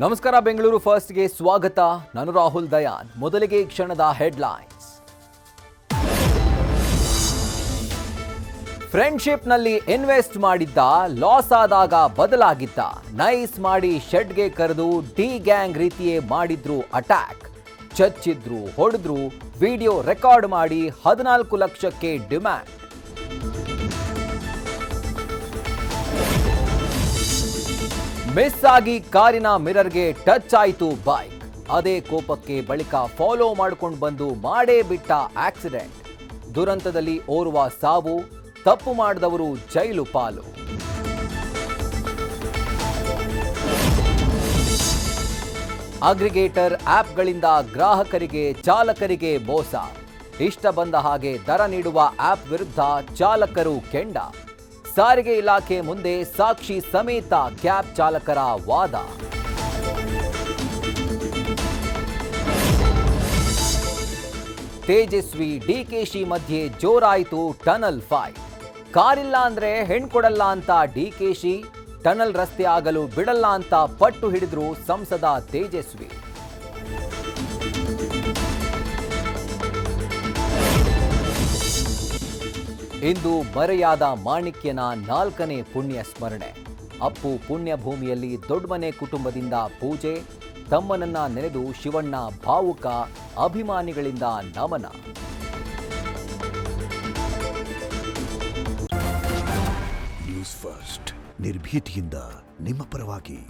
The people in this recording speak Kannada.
ನಮಸ್ಕಾರ. ಬೆಂಗಳೂರು ಫಸ್ಟ್ಗೆ ಸ್ವಾಗತ. ನಾನು ರಾಹುಲ್ ದಯಾನ್. ಮೊದಲಿಗೆ ಕ್ಷಣದ ಹೆಡ್ಲೈನ್ಸ್. ಫ್ರೆಂಡ್ಶಿಪ್ನಲ್ಲಿ ಇನ್ವೆಸ್ಟ್ ಮಾಡಿದ್ದ, ಲಾಸ್ ಆದಾಗ ಬದಲಾಗಿದ್ದ. ನೈಸ್ ಮಾಡಿ ಶೆಡ್ಗೆ ಕರೆದು ಡಿ ಗ್ಯಾಂಗ್ ರೀತಿಯೇ ಮಾಡಿದ್ರು ಅಟ್ಯಾಕ್. ಚಚ್ಚಿದ್ರು, ಹೊಡೆದ್ರು, ವಿಡಿಯೋ ರೆಕಾರ್ಡ್ ಮಾಡಿ 14 ಲಕ್ಷಕ್ಕೆ ಡಿಮ್ಯಾಂಡ್. ಮಿಸ್ ಆಗಿ ಕಾರಿನ ಮಿರರ್ಗೆ ಟಚ್ ಆಯಿತು ಬೈಕ್. ಅದೇ ಕೋಪಕ್ಕೆ ಬಳಿಕ ಫಾಲೋ ಮಾಡಿಕೊಂಡು ಬಂದು ಮಾಡೇ ಬಿಟ್ಟ ಆಕ್ಸಿಡೆಂಟ್. ದುರಂತದಲ್ಲಿ ಓರ್ವ ಸಾವು, ತಪ್ಪು ಮಾಡಿದವರು ಜೈಲು ಪಾಲು. ಅಗ್ರಿಗೇಟರ್ ಆಪ್ಗಳಿಂದ ಗ್ರಾಹಕರಿಗೆ, ಚಾಲಕರಿಗೆ ಮೋಸ. ಇಷ್ಟ ಬಂದ ಹಾಗೆ ದರ ನೀಡುವ ಆಪ್ ವಿರುದ್ಧ ಚಾಲಕರು ಕೆಂಡ. ಸಾರಿಗೆ ಇಲಾಖೆ ಮುಂದೆ ಸಾಕ್ಷಿ ಸಮೇತ ಕ್ಯಾಬ್ ಚಾಲಕರ ವಾದ. ತೇಜಸ್ವಿ ಡಿಕೆಶಿ ಮಧ್ಯೆ ಜೋರಾಯಿತು ಟನಲ್ ಫೈಟ್. ಕಾರಿಲ್ಲ ಅಂದ್ರೆ ಹೆಣ್ಕೊಡಲ್ಲ ಅಂತ ಡಿಕೆಶಿ, ಟನಲ್ ರಸ್ತೆ ಆಗಲು ಬಿಡಲ್ಲ ಅಂತ ಪಟ್ಟು ಹಿಡಿದ್ರು ಸಂಸದ ತೇಜಸ್ವಿ. ಇಂದು ಮರೆಯಾದ ಮಾಣಿಕ್ಯನ 4ನೇ ಪುಣ್ಯ ಸ್ಮರಣೆ. ಅಪ್ಪು ಪುಣ್ಯಭೂಮಿಯಲ್ಲಿ ದೊಡ್ಡಮನೆ ಕುಟುಂಬದಿಂದ ಪೂಜೆ. ತಮ್ಮನನ್ನ ನೆನೆದು ಶಿವಣ್ಣ ಭಾವುಕ, ಅಭಿಮಾನಿಗಳಿಂದ ನಮನ. ನ್ಯೂಸ್ ಫಸ್ಟ್, ನಿರ್ಭೀತಿಯಿಂದ ನಿಮ್ಮ ಪರವಾಗಿ.